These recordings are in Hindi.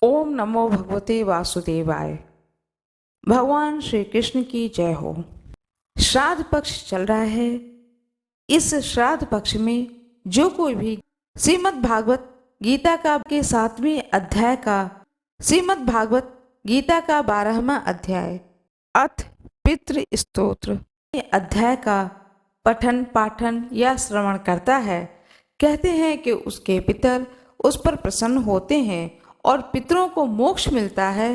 ओम नमो भगवते वासुदेवाय। भगवान श्री कृष्ण की जय हो। श्राद्ध पक्ष चल रहा है। इस श्राद्ध पक्ष में जो कोई भी श्रीमद् भागवत गीता का के 7वें अध्याय का श्रीमद् भागवत गीता का 12वां अध्याय अथ पितृ स्तोत्र अध्याय का पठन पाठन या श्रवण करता है, कहते हैं कि उसके पितर उस पर प्रसन्न होते हैं और पितरों को मोक्ष मिलता है।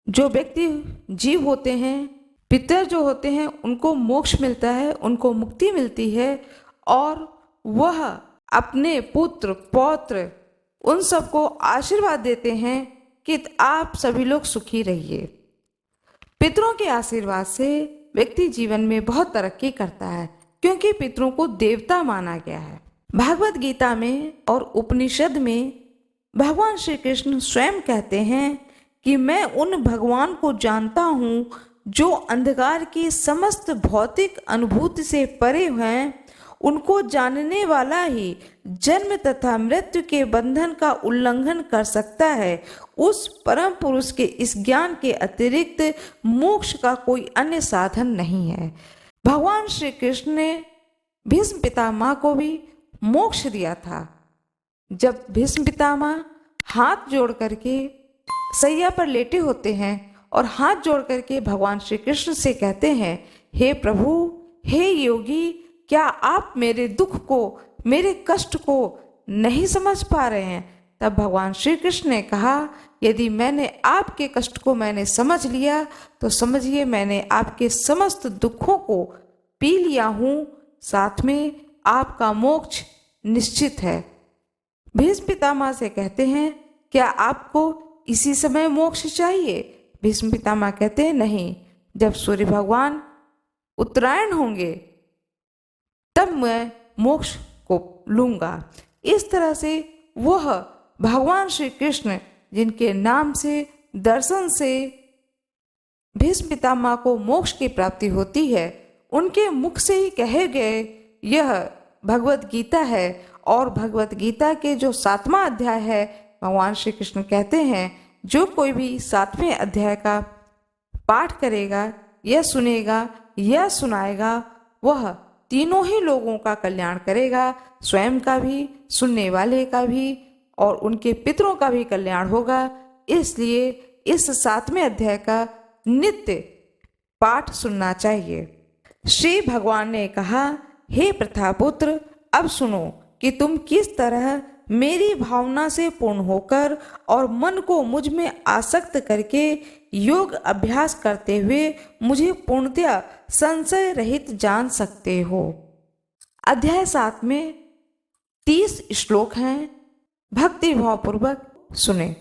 जो व्यक्ति जीव होते हैं, पितर जो होते हैं, उनको मोक्ष मिलता है, उनको मुक्ति मिलती है और वह अपने पुत्र पौत्र उन सबको आशीर्वाद देते हैं कि आप सभी लोग सुखी रहिए। पितरों के आशीर्वाद से व्यक्ति जीवन में बहुत तरक्की करता है, क्योंकि पितरों को देवता माना गया है। भागवत गीता में और उपनिषद में भगवान श्री कृष्ण स्वयं कहते हैं कि मैं उन भगवान को जानता हूँ जो अंधकार की समस्त भौतिक अनुभूति से परे हैं। उनको जानने वाला ही जन्म तथा मृत्यु के बंधन का उल्लंघन कर सकता है। उस परम पुरुष के इस ज्ञान के अतिरिक्त मोक्ष का कोई अन्य साधन नहीं है। भगवान श्री कृष्ण ने भीष्म पितामह को भी मोक्ष दिया था। जब भीष्म पितामह हाथ जोड़ करके सैया पर लेटे होते हैं और हाथ जोड़ करके भगवान श्री कृष्ण से कहते हैं, हे प्रभु, हे योगी, क्या आप मेरे दुख को, मेरे कष्ट को नहीं समझ पा रहे हैं? तब भगवान श्री कृष्ण ने कहा, यदि मैंने आपके कष्ट को मैंने समझ लिया तो समझिए मैंने आपके समस्त दुखों को पी लिया हूँ, साथ में आपका मोक्ष निश्चित है। भीष्म पितामह से कहते हैं, क्या आपको इसी समय मोक्ष चाहिए? भीष्म पितामह कहते हैं, नहीं, जब सूर्य भगवान उत्तरायण होंगे तब मैं मोक्ष को लूंगा। इस तरह से वह भगवान श्री कृष्ण, जिनके नाम से, दर्शन से भीष्म पितामह को मोक्ष की प्राप्ति होती है, उनके मुख से ही कहे गए यह भगवत गीता है। और भगवत गीता के जो 7वां अध्याय है, भगवान श्री कृष्ण कहते हैं, जो कोई भी 7वें अध्याय का पाठ करेगा या सुनेगा या सुनाएगा, वह तीनों ही लोगों का कल्याण करेगा, स्वयं का भी, सुनने वाले का भी और उनके पितरों का भी कल्याण होगा। इसलिए इस 7वें अध्याय का नित्य पाठ सुनना चाहिए। श्री भगवान ने कहा, हे प्रथापुत्र, अब सुनो कि तुम किस तरह मेरी भावना से पूर्ण होकर और मन को मुझ में आसक्त करके योग अभ्यास करते हुए मुझे पूर्णतया संशय रहित जान सकते हो। अध्याय 7 में 30 श्लोक हैं, भक्ति भावपूर्वक सुने।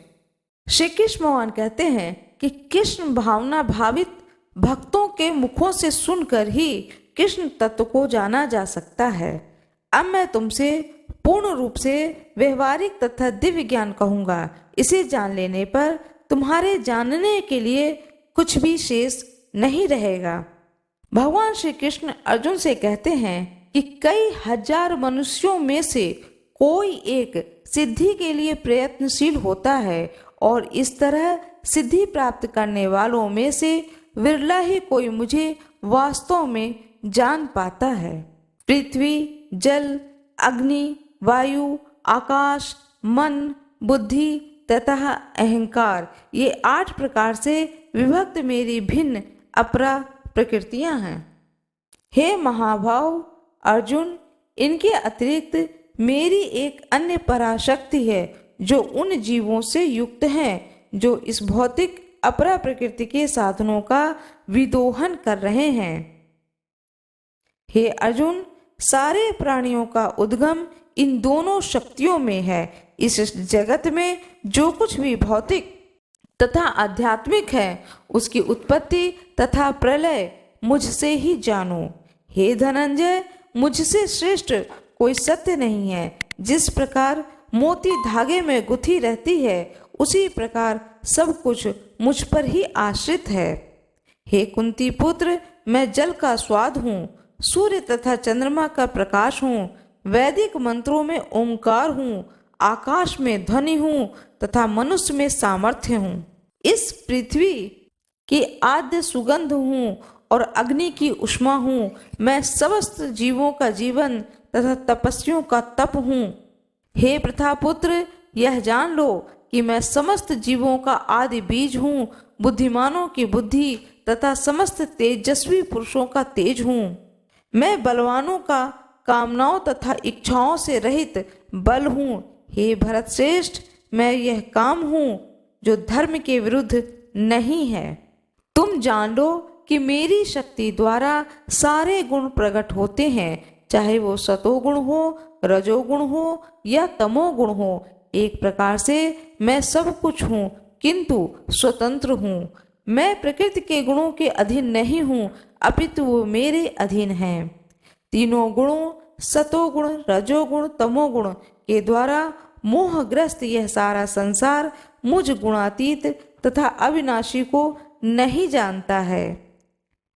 श्री कृष्ण भगवान कहते हैं कि कृष्ण भावना भावित भक्तों के मुखों से सुनकर ही कृष्ण तत्व को जाना जा सकता है। अब मैं तुमसे पूर्ण रूप से व्यवहारिक तथा दिव्य ज्ञान कहूंगा। इसे जान लेने पर तुम्हारे जानने के लिए कुछ भी शेष नहीं रहेगा। भगवान श्री कृष्ण अर्जुन से कहते हैं कि कई हजार मनुष्यों में से कोई एक सिद्धि के लिए प्रयत्नशील होता है और इस तरह सिद्धि प्राप्त करने वालों में से विरला ही कोई मुझे वास्तव में जान पाता है। पृथ्वी, जल, अग्नि, वायु, आकाश, मन, बुद्धि तथा अहंकार, ये 8 प्रकार से विभक्त मेरी भिन्न अपरा प्रकृतियां हैं। हे महाभाव अर्जुन, इनके अतिरिक्त मेरी एक अन्य पराशक्ति है जो उन जीवों से युक्त हैं जो इस भौतिक अपरा प्रकृति के साधनों का विदोहन कर रहे हैं। हे अर्जुन, सारे प्राणियों का उद्गम इन दोनों शक्तियों में है। इस जगत में जो कुछ भी भौतिक तथा आध्यात्मिक है, उसकी उत्पत्ति तथा प्रलय मुझसे ही जानो। हे धनंजय, मुझसे श्रेष्ठ कोई सत्य नहीं है। जिस प्रकार मोती धागे में गुथी रहती है, उसी प्रकार सब कुछ मुझ पर ही आश्रित है। हे कुंती पुत्र, मैं जल का स्वाद हूँ, सूर्य तथा चंद्रमा का प्रकाश हूँ, वैदिक मंत्रों में ओंकार हूँ, आकाश में ध्वनि हूँ तथा मनुष्य में सामर्थ्य हूँ। इस पृथ्वी की आद्य सुगंध हूँ और अग्नि की उष्मा हूँ। मैं समस्त जीवों का जीवन तथा तपस्वियों का तप हूँ। हे प्रथापुत्र, यह जान लो कि मैं समस्त जीवों का आदि बीज हूँ, बुद्धिमानों की बुद्धि तथा समस्त तेजस्वी पुरुषों का तेज हूँ। मैं बलवानों का कामनाओं तथा इच्छाओं से रहित बल हूँ। हे भरत श्रेष्ठ, मैं यह काम हूँ जो धर्म के विरुद्ध नहीं है। तुम जान लो कि मेरी शक्ति द्वारा सारे गुण प्रकट होते हैं, चाहे वो सतोगुण हो, रजोगुण हो या तमोगुण हो। एक प्रकार से मैं सब कुछ हूँ, किंतु स्वतंत्र हूँ। मैं प्रकृति के गुणों के अधीन नहीं हूँ, अपितु वो मेरे अधीन हैं। तीनों गुणों सतोगुण, रजोगुण, तमोगुण के द्वारा मोहग्रस्त यह सारा संसार मुझ गुणातीत तथा अविनाशी को नहीं जानता है।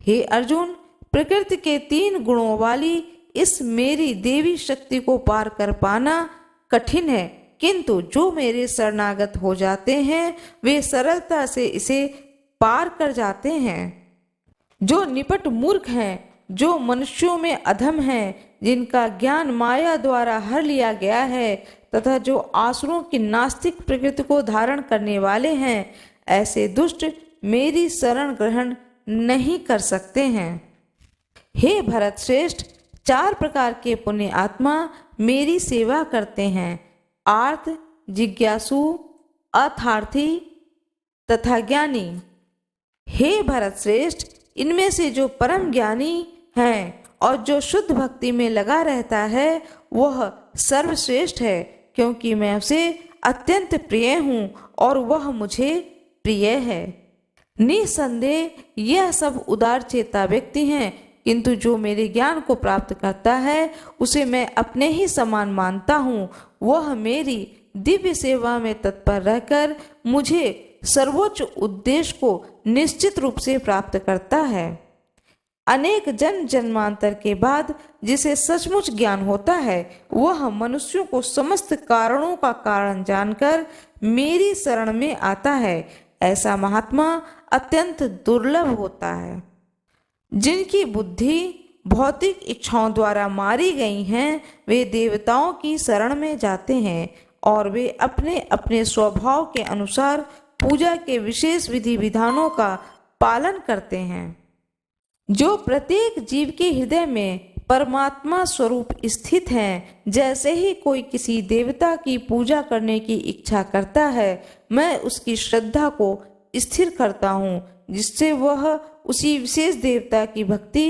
हे अर्जुन, प्रकृति के 3 गुणों वाली इस मेरी देवी शक्ति को पार कर पाना कठिन है, किंतु जो मेरे शरणागत हो जाते हैं वे सरलता से इसे पार कर जाते हैं। जो निपट मूर्ख हैं, जो मनुष्यों में अधम हैं, जिनका ज्ञान माया द्वारा हर लिया गया है तथा जो आसुरों की नास्तिक प्रकृति को धारण करने वाले हैं, ऐसे दुष्ट मेरी शरण ग्रहण नहीं कर सकते हैं। हे भरत श्रेष्ठ, 4 प्रकार के पुण्य आत्मा मेरी सेवा करते हैं, आर्त, जिज्ञासु, अर्थार्थी तथा ज्ञानी। हे भरत श्रेष्ठ, इनमें से जो परम ज्ञानी है और जो शुद्ध भक्ति में लगा रहता है वह सर्वश्रेष्ठ है, क्योंकि मैं उसे अत्यंत प्रिय हूँ और वह मुझे प्रिय है। निसंदेह यह सब उदार चेता व्यक्ति हैं, किंतु जो मेरे ज्ञान को प्राप्त करता है उसे मैं अपने ही समान मानता हूँ। वह मेरी दिव्य सेवा में तत्पर रहकर मुझे सर्वोच्च उद्देश्य को निश्चित रूप से प्राप्त करता है। अनेक जन्म जन्मांतर के बाद जिसे सचमुच ज्ञान होता है वह मनुष्यों को समस्त कारणों का कारण जानकर मेरी शरण में आता है। ऐसा महात्मा अत्यंत दुर्लभ होता है। जिनकी बुद्धि भौतिक इच्छाओं द्वारा मारी गई हैं वे देवताओं की शरण में जाते हैं और वे अपने अपने स्वभाव के अनुसार पूजा के विशेष विधि विधानों का पालन करते हैं। जो प्रत्येक जीव के हृदय में परमात्मा स्वरूप स्थित हैं, जैसे ही कोई किसी देवता की पूजा करने की इच्छा करता है मैं उसकी श्रद्धा को स्थिर करता हूँ, जिससे वह उसी विशेष देवता की भक्ति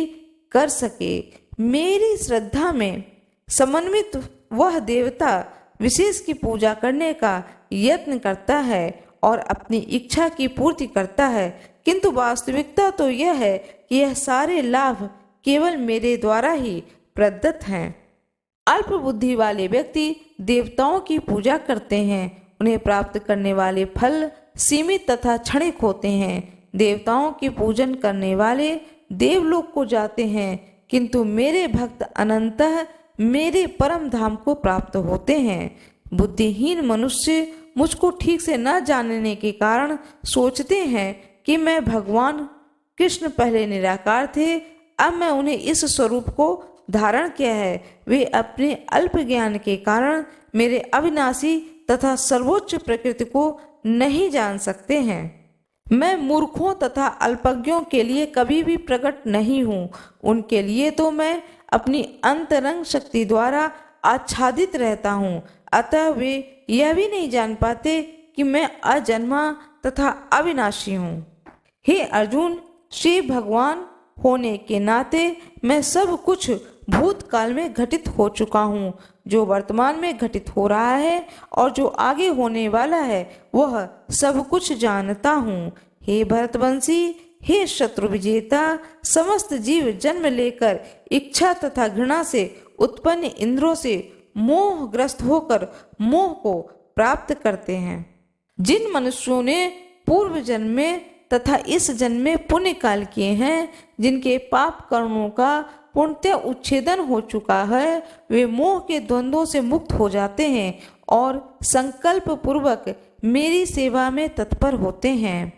कर सके। मेरी श्रद्धा में समन्वित वह देवता विशेष की पूजा करने का यत्न करता है और अपनी इच्छा की पूर्ति करता है, किंतु वास्तविकता तो यह है कि यह सारे लाभ केवल मेरे द्वारा ही प्रदत्त हैं। अल्प बुद्धि वाले व्यक्ति देवताओं की पूजा करते हैं, उन्हें प्राप्त करने वाले फल सीमित तथा क्षणिक होते हैं। देवताओं की पूजन करने वाले देवलोक को जाते हैं, किंतु मेरे भक्त अनंतः मेरे परम धाम को प्राप्त होते हैं। बुद्धिहीन मनुष्य मुझको ठीक से न जानने के कारण सोचते हैं कि मैं भगवान कृष्ण पहले निराकार थे, अब मैं उन्हें इस स्वरूप को धारण किया है। वे अपने अल्प ज्ञान के कारण मेरे अविनाशी तथा सर्वोच्च प्रकृति को नहीं जान सकते हैं। मैं मूर्खों तथा अल्पज्ञों के लिए कभी भी प्रकट नहीं हूँ, उनके लिए तो मैं अपनी अंतरंग शक्ति द्वारा आच्छादित रहता हूँ, अतः वे यह भी नहीं जान पाते कि मैं अजन्मा तथा अविनाशी हूँ। हे अर्जुन, श्री भगवान होने के नाते मैं सब कुछ भूतकाल में घटित हो चुका हूँ, जो वर्तमान में घटित हो रहा है और जो आगे होने वाला है वह सब कुछ जानता हूँ। हे भरतवंशी, हे शत्रु विजेता, समस्त जीव जन्म लेकर इच्छा तथा घृणा से उत्पन्न इंद्रों से मोहग्रस्त होकर मोह को प्राप्त करते हैं। जिन मनुष्यों ने पूर्व जन्म में तथा इस जन्म में पुण्य काल किए हैं, जिनके पाप कर्मों का पूर्णतः उच्छेदन हो चुका है, वे मोह के द्वंद्वों से मुक्त हो जाते हैं और संकल्प पूर्वक मेरी सेवा में तत्पर होते हैं,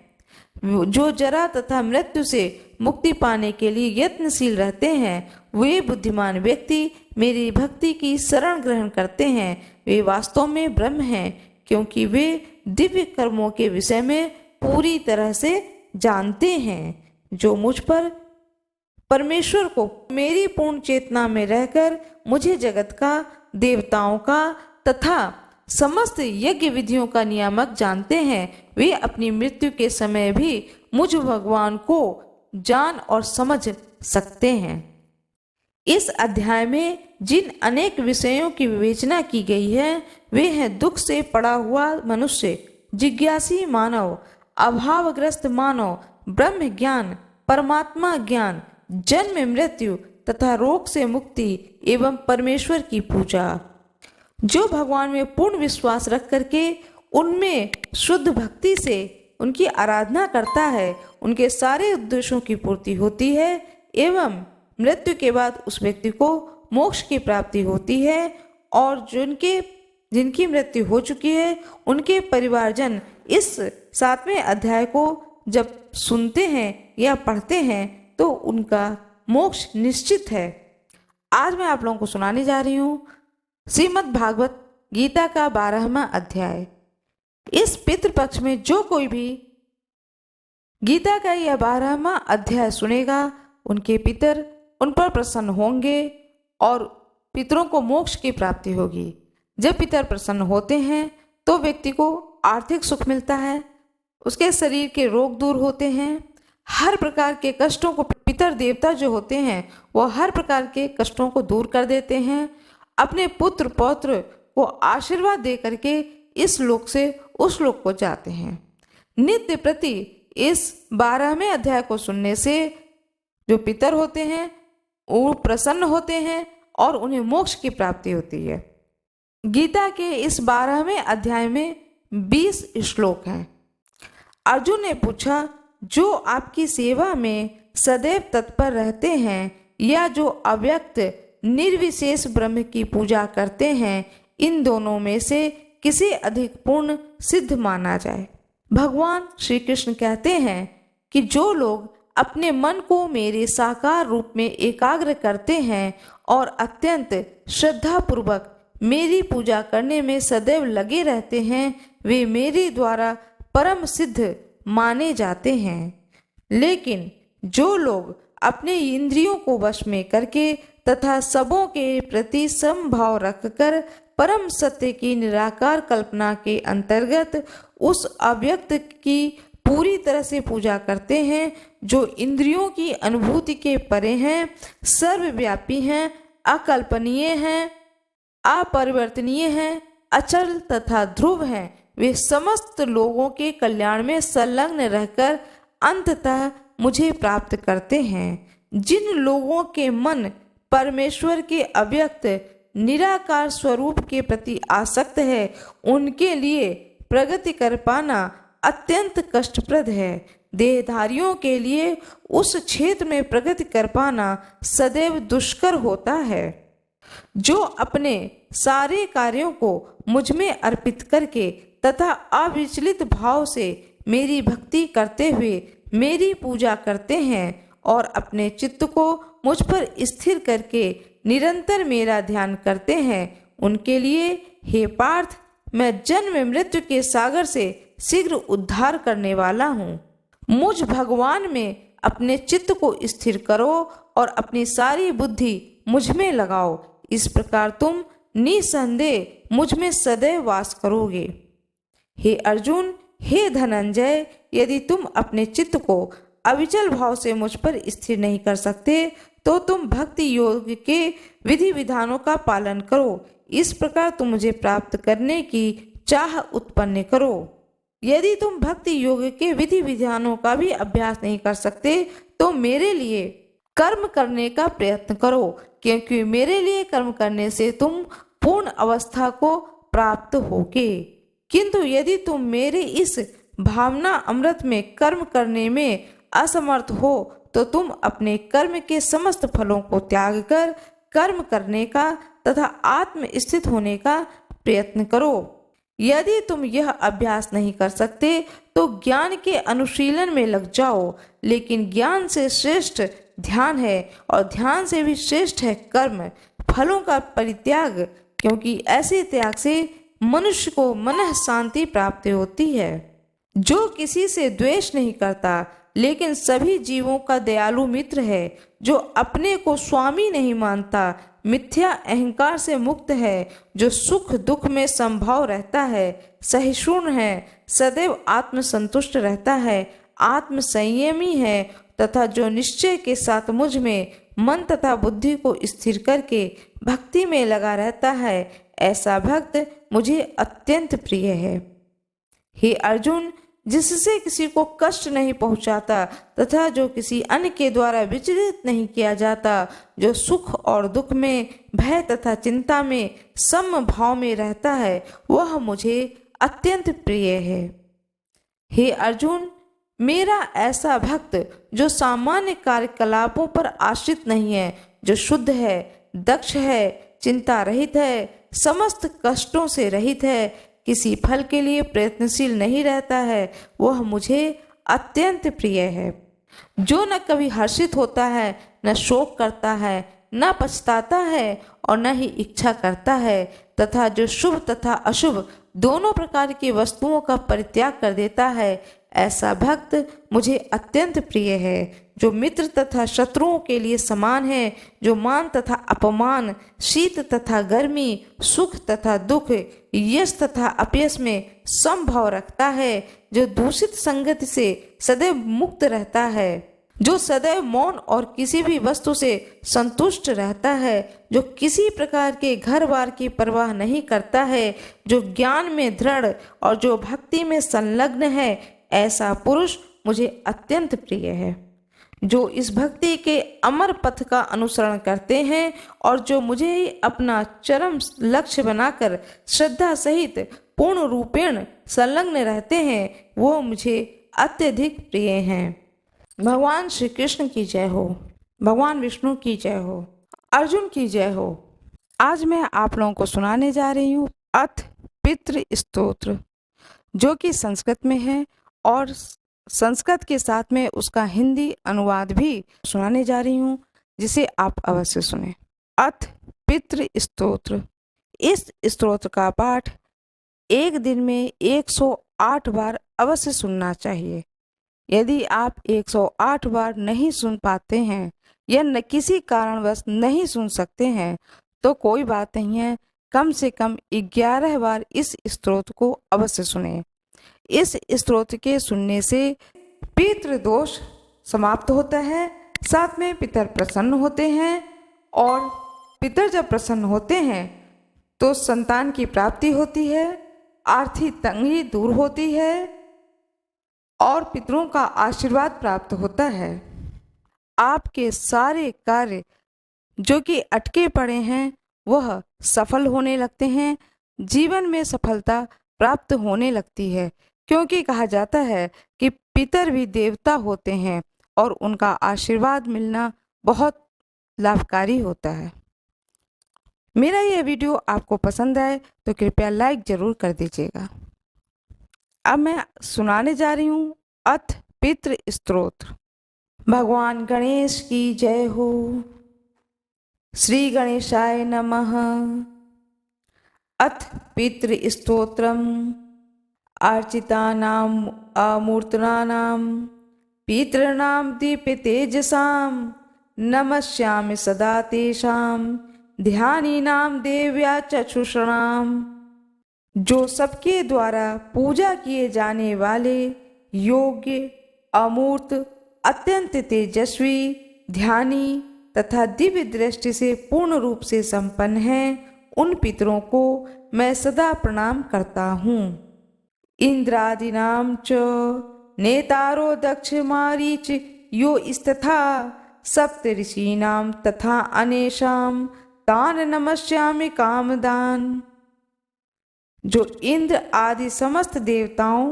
जो जरा तथा मृत्यु से मुक्ति पाने के लिए यत्नशील रहते हैं, वे बुद्धिमान व्यक्ति मेरी भक्ति की शरण ग्रहण करते हैं। वे वास्तव में ब्रह्म हैं, क्योंकि वे दिव्य कर्मों के विषय में पूरी तरह से जानते हैं। जो मुझ पर परमेश्वर को मेरी पूर्ण चेतना में रहकर मुझे जगत का, देवताओं का तथा समस्त यज्ञ विधियों का नियामक जानते हैं, वे अपनी मृत्यु के समय भी मुझ भगवान को जान और समझ सकते हैं। इस अध्याय में जिन अनेक विषयों की विवेचना की गई है, वे हैं दुख से पड़ा हुआ मनुष्य, जिज्ञासी मानव, अभावग्रस्त मानव, ब्रह्म ज्ञान, परमात्मा ज्ञान, जन्म मृत्यु तथा रोग से मुक्ति एवं परमेश्वर की पूजा। जो भगवान में पूर्ण विश्वास रख करके उनमें शुद्ध भक्ति से उनकी आराधना करता है, उनके सारे उद्देश्यों की पूर्ति होती है एवं मृत्यु के बाद उस व्यक्ति को मोक्ष की प्राप्ति होती है। और जिनकी मृत्यु हो चुकी है, उनके परिवारजन इस 7वें अध्याय को जब सुनते हैं या पढ़ते हैं तो उनका मोक्ष निश्चित है। आज मैं आप लोगों को सुनाने जा रही हूँ श्रीमद् भागवत गीता का 12वां अध्याय। इस पितृपक्ष में जो कोई भी गीता का यह 12वां अध्याय सुनेगा, उनके पितर उन पर प्रसन्न होंगे और पितरों को मोक्ष की प्राप्ति होगी। जब पितर प्रसन्न होते हैं तो व्यक्ति को आर्थिक सुख मिलता है, उसके शरीर के रोग दूर होते हैं, हर प्रकार के कष्टों को पितर देवता जो होते हैं वो हर प्रकार के कष्टों को दूर कर देते हैं। अपने पुत्र पौत्र को आशीर्वाद दे करके इस लोक से उस लोक को जाते हैं। नित्य प्रति इस 12वें अध्याय को सुनने से जो पितर होते हैं वो प्रसन्न होते हैं और उन्हें मोक्ष की प्राप्ति होती है। गीता के इस 12वें अध्याय में 20 श्लोक हैं। अर्जुन ने पूछा, जो आपकी सेवा में सदैव तत्पर रहते हैं या जो अव्यक्त निर्विशेष ब्रह्म की पूजा करते हैं, इन दोनों में से किसे अधिक पूर्ण सिद्ध माना जाए। भगवान श्री कृष्ण कहते हैं कि जो लोग अपने मन को मेरे साकार रूप में एकाग्र करते हैं और अत्यंत श्रद्धा पूर्वक मेरी पूजा करने में सदैव लगे रहते हैं, वे मेरे द्वारा परम सिद्ध माने जाते हैं। लेकिन जो लोग अपने इंद्रियों को वश में करके तथा सबों के प्रति समभाव रखकर परम सत्य की निराकार कल्पना के अंतर्गत उस अव्यक्त की पूरी तरह से पूजा करते हैं, जो इंद्रियों की अनुभूति के परे हैं, सर्वव्यापी हैं, अकल्पनीय हैं, अपरिवर्तनीय हैं, अचल तथा ध्रुव हैं, वे समस्त लोगों के कल्याण में संलग्न रहकर अंततः मुझे प्राप्त करते हैं। जिन लोगों के मन परमेश्वर के अव्यक्त निराकार स्वरूप के प्रति आसक्त है, उनके लिए प्रगति कर पाना अत्यंत कष्टप्रद है। देहधारियों के लिए उस क्षेत्र में प्रगति कर पाना सदैव दुष्कर होता है। जो अपने सारे कार्यों को मुझ में अर्पित करके तथा अविचलित भाव से मेरी भक्ति करते हुए मेरी पूजा करते हैं और अपने चित्त को मुझ पर स्थिर करके निरंतर मेरा ध्यान करते हैं, उनके लिए हे पार्थ, मैं जन्म मृत्यु के सागर से शीघ्र उद्धार करने वाला हूँ। मुझ भगवान में अपने चित्त को स्थिर करो और अपनी सारी बुद्धि मुझ में लगाओ। इस प्रकार तुम निसंदेह मुझ में सदैव वास करोगे। हे अर्जुन, हे धनंजय, यदि तुम अपने चित्त को अविचल भाव से मुझ पर स्थिर नहीं कर सकते तो तुम भक्ति योग के विधि विधानों का पालन करो। इस प्रकार तुम मुझे प्राप्त करने की चाह उत्पन्न करो। यदि तुम भक्ति योग के विधि विधानों का भी अभ्यास नहीं कर सकते तो मेरे लिए कर्म करने का प्रयत्न करो, क्योंकि मेरे लिए कर्म करने से तुम पूर्ण अवस्था को प्राप्त होगे। किंतु यदि तुम मेरे इस भावना अमृत में कर्म करने में असमर्थ हो तो तुम अपने कर्म के समस्त फलों को त्याग कर कर्म करने का तथा आत्म स्थित होने का प्रयत्न करो। यदि तुम यह अभ्यास नहीं कर सकते तो ज्ञान के अनुशीलन में लग जाओ, लेकिन ज्ञान से श्रेष्ठ ध्यान है और ध्यान से भी श्रेष्ठ है कर्म, फलों का परित्याग, क्योंकि ऐसे त्याग से मनुष्य को मनः शांति प्राप्त होती है। जो किसी से द्वेष नहीं करता लेकिन सभी जीवों का दयालु मित्र है, जो अपने को स्वामी नहीं मानता, मिथ्या अहंकार से मुक्त है, जो सुख दुख में संभाव रहता है, सहिष्णु है, सदैव आत्मसंतुष्ट रहता है, आत्म संयमी है तथा जो निश्चय के साथ मुझ में मन तथा बुद्धि को स्थिर करके भक्ति में लगा रहता है, ऐसा भक्त मुझे अत्यंत प्रिय है। हे अर्जुन, जिससे किसी को कष्ट नहीं पहुंचाता तथा जो किसी अन्य के द्वारा विचलित नहीं किया जाता, जो सुख और दुख में, भय तथा चिंता में समभाव में रहता है, वह मुझे अत्यंत प्रिय है। हे अर्जुन, मेरा ऐसा भक्त जो सामान्य कार्यकलापों पर आश्रित नहीं है, जो शुद्ध है, दक्ष है, चिंता रहित है, समस्त कष्टों से रहित है, किसी फल के लिए प्रयत्नशील नहीं रहता है, वह मुझे अत्यंत प्रिय है। जो न कभी हर्षित होता है, न शोक करता है, न पछताता है और न ही इच्छा करता है, तथा जो शुभ तथा अशुभ दोनों प्रकार की वस्तुओं का परित्याग कर देता है, ऐसा भक्त मुझे अत्यंत प्रिय है। जो मित्र तथा शत्रुओं के लिए समान है, जो मान तथा अपमान, शीत तथा गर्मी, सुख तथा दुख, यश तथा अपयश में समभाव रखता है, जो दूषित संगति से सदैव मुक्त रहता है, जो सदैव मौन और किसी भी वस्तु से संतुष्ट रहता है, जो किसी प्रकार के घर बार की परवाह नहीं करता है, जो ज्ञान में दृढ़ और जो भक्ति में संलग्न है, ऐसा पुरुष मुझे अत्यंत प्रिय है। जो इस भक्ति के अमर पथ का अनुसरण करते हैं और जो मुझे ही अपना चरम लक्ष्य बनाकर श्रद्धा सहित पूर्ण रूपेण संलग्न रहते हैं, वो मुझे अत्यधिक प्रिय हैं। भगवान श्री कृष्ण की जय हो, भगवान विष्णु की जय हो, अर्जुन की जय हो। आज मैं आप लोगों को सुनाने जा रही हूँ अथ पितृ स्तोत्र, जो कि संस्कृत में है और संस्कृत के साथ में उसका हिंदी अनुवाद भी सुनाने जा रही हूँ, जिसे आप अवश्य सुने। अथ पितृ स्तोत्र। इस स्तोत्र का पाठ एक दिन में 108 बार अवश्य सुनना चाहिए। यदि आप 108 बार नहीं सुन पाते हैं या न किसी कारणवश नहीं सुन सकते हैं तो कोई बात नहीं है, कम से कम 11 बार इस स्तोत्र को अवश्य सुने। इस स्तोत्र के सुनने से पितृ दोष समाप्त होता है, साथ में पितर प्रसन्न होते हैं और पितर जब प्रसन्न होते हैं तो संतान की प्राप्ति होती है, आर्थिक तंगी दूर होती है और पितरों का आशीर्वाद प्राप्त होता है। आपके सारे कार्य जो कि अटके पड़े हैं वह सफल होने लगते हैं, जीवन में सफलता प्राप्त होने लगती है, क्योंकि कहा जाता है कि पितर भी देवता होते हैं और उनका आशीर्वाद मिलना बहुत लाभकारी होता है। मेरा यह वीडियो आपको पसंद आए तो कृपया लाइक जरूर कर दीजिएगा। अब मैं सुनाने जा रही हूँ अथ पितृ स्तोत्र। भगवान गणेश की जय हो। श्री गणेशाय नमः। अथ पितृ स्तोत्रम। अर्चितानाम अमूर्तनानाम पितॄणां दीप्यतेजसां नमस्यामि सदा तेषां ध्यानीनां देव्या चक्षुषाणां। जो सबके द्वारा पूजा किए जाने वाले योग्य, अमूर्त, अत्यंत तेजस्वी, ध्यानी तथा दिव्य दृष्टि से पूर्ण रूप से संपन्न हैं, उन पितरों को मैं सदा प्रणाम करता हूँ। इंद्रादीनां च नेतारो दक्ष मारीच यो स्तथा सप्त ऋषीणां तथा अनेशां तान नमस्यामि कामदान। जो इंद्र आदि समस्त देवताओं,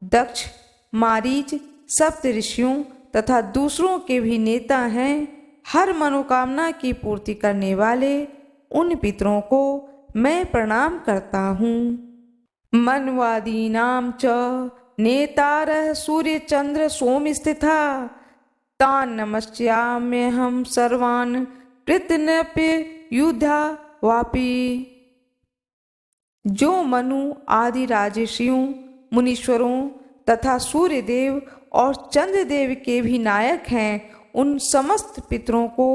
दक्ष, मारीच, सप्त ऋषियों तथा दूसरों के भी नेता हैं, हर मनोकामना की पूर्ति करने वाले उन पितरों को मैं प्रणाम करता हूँ। मन्वादीनां च नेतारः सूर्य चंद्र सोम स्थिता तान् नमस्याम्यहं सर्वान् कृतनप्य युधा वापि। जो मनु आदि राजर्षियों, मुनीश्वरों तथा सूर्य देव और चंद्रदेव के भी नायक हैं, उन समस्त पितरों को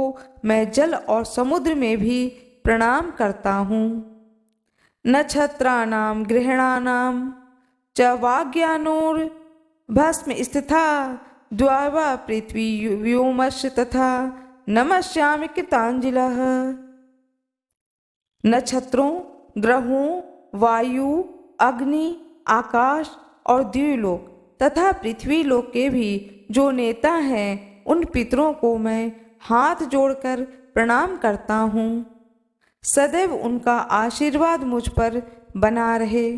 मैं जल और समुद्र में भी प्रणाम करता हूँ। नक्षत्राणां ग्रहाणां च वाग्यानोर भस्म स्थिता द्वावा पृथ्वी व्योमश्च तथा नमस्यामि कृतांजलः। नक्षत्रों, ग्रहों, वायु, अग्नि, आकाश और द्युलोक तथा पृथ्वी लोक के भी जो नेता हैं, उन पितरों को मैं हाथ जोड़कर प्रणाम करता हूँ। सदैव उनका आशीर्वाद मुझ पर बना रहे।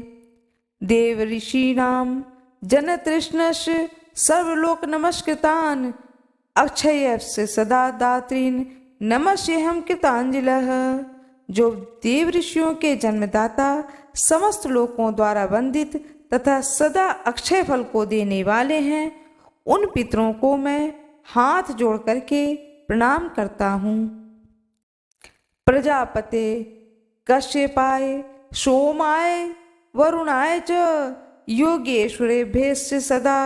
देव ऋषीणां जनतृष्णश्च सर्वलोक नमस्कृतान् अक्षयस्य सदा दात्रीन् नमस्येऽहं कृतांजलः। जो देव ऋषियों के जन्मदाता, समस्त लोकों द्वारा वंदित तथा सदा अक्षय फल को देने वाले हैं, उन पितरों को मैं हाथ जोड़ करके प्रणाम करता हूँ। प्रजापते कश्यपाय सोमाय वरुणाय च योगेश्वरेभ्यश्च सदा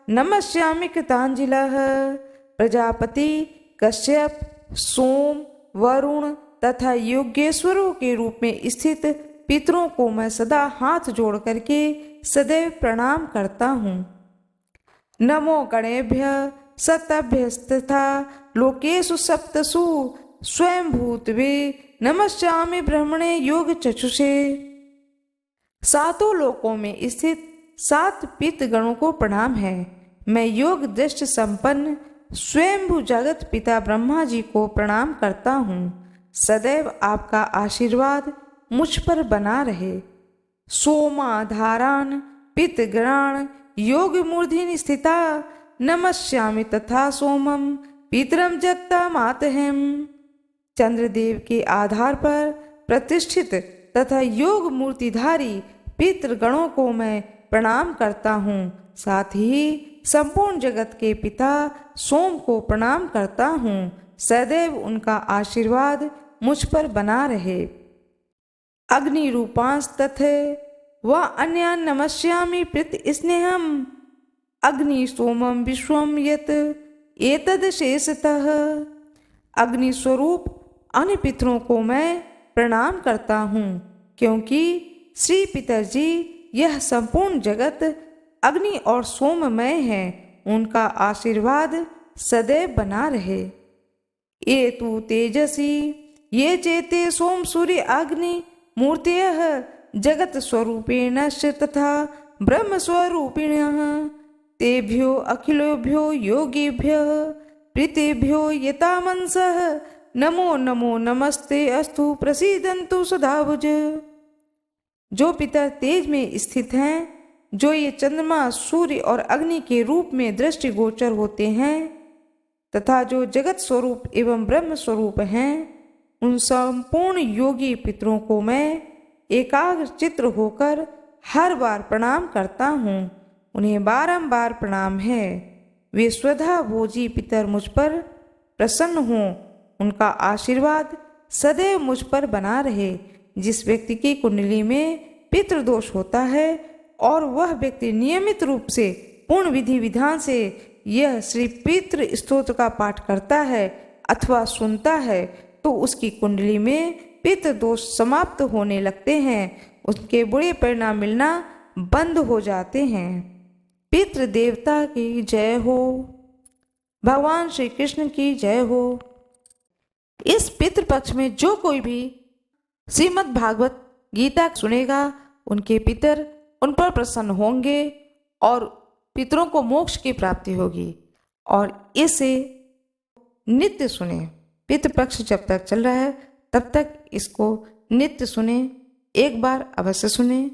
नमस्यामि कृतांजलः। प्रजापति, कश्यप, सोम, वरुण तथा योगेश्वरों के रूप में स्थित पितरों को मैं सदा हाथ जोड़ करके सदैव प्रणाम करता हूँ। नमो गणेभ्यः सतभ्यस्तथा लोकेषु सप्तसु स्वयंभूतवे नमस्यामि ब्रह्मणे योग चक्षुषे। सातों लोकों में स्थित 7 पितृ गणों को प्रणाम है। मैं योग दृष्टि संपन्न स्वयंभू जगत पिता ब्रह्मा जी को प्रणाम करता हूँ। सदैव आपका आशीर्वाद मुझ पर बना रहे। सोमाधारान् पितृगणान् योग मूर्धनि स्थिता नमस्यामि तथा सोमं पितरं जगतामातहम्। चंद्रदेव के आधार पर प्रतिष्ठित तथा योग मूर्तिधारी पितृगणों को मैं प्रणाम करता हूँ। साथ ही संपूर्ण जगत के पिता सोम को प्रणाम करता हूँ। सदैव उनका आशीर्वाद मुझ पर बना रहे। अग्नि रूपांस्तथे व अन्यान् नमस्यामि प्रीत स्नेहम। अग्नि सोमम विश्वम यत् एतद शेषतः। अग्नि स्वरूप अन्य पितरों को मैं प्रणाम करता हूँ, क्योंकि श्री पितरजी यह संपूर्ण जगत अग्नि और सोममय है। उनका आशीर्वाद सदैव बना रहे। ये तु तेजसी ये चेते सोम सूर्य अग्नि मूर्तयः जगत स्वरूपेणश्च तथा ब्रह्म स्वरूपिणः। तेभ्यो अखिलेभ्यो योगीभ्यः प्रीतेभ्यो यतामंसः नमो नमो नमस्ते अस्तु प्रसीदन्तु सदाभुज। जो पितर तेज में स्थित हैं, जो ये चंद्रमा, सूर्य और अग्नि के रूप में दृष्टिगोचर होते हैं तथा जो जगत स्वरूप एवं ब्रह्म स्वरूप हैं, उन संपूर्ण योगी पितरों को मैं एकाग्र चित्र होकर हर बार प्रणाम करता हूँ। उन्हें बारंबार प्रणाम है। वे स्वधा भोजी पितर मुझ पर प्रसन्न हों। उनका आशीर्वाद सदैव मुझ पर बना रहे। जिस व्यक्ति की कुंडली में पितृदोष होता है और वह व्यक्ति नियमित रूप से पूर्ण विधि विधान से यह श्री पितृ स्तोत्र का पाठ करता है अथवा सुनता है, तो उसकी कुंडली में पितृ दोष समाप्त होने लगते हैं। उसके बुरे परिणाम मिलना बंद हो जाते हैं। पितृ देवता की जय हो। भगवान श्री कृष्ण की जय हो। इस पितृ पक्ष में जो कोई भी श्रीमद् भागवत गीता सुनेगा, उनके पितर उन पर प्रसन्न होंगे और पितरों को मोक्ष की प्राप्ति होगी। और इसे नित्य सुने। पितृपक्ष जब तक चल रहा है तब तक इसको नित्य सुने, एक बार अवश्य सुने।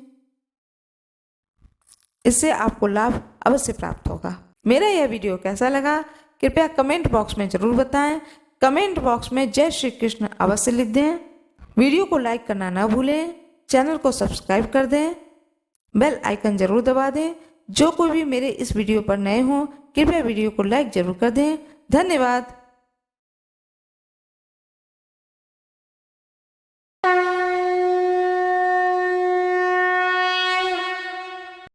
इससे आपको लाभ अवश्य प्राप्त होगा। मेरा यह वीडियो कैसा लगा कृपया कमेंट बॉक्स में जरूर बताएं। कमेंट बॉक्स में जय श्री कृष्ण अवश्य लिख दें। वीडियो को लाइक करना ना भूलें, चैनल को सब्सक्राइब कर दें, बेल आइकन जरूर दबा दें। जो कोई भी मेरे इस वीडियो पर नए हों कृपया वीडियो को लाइक जरूर कर दें। धन्यवाद।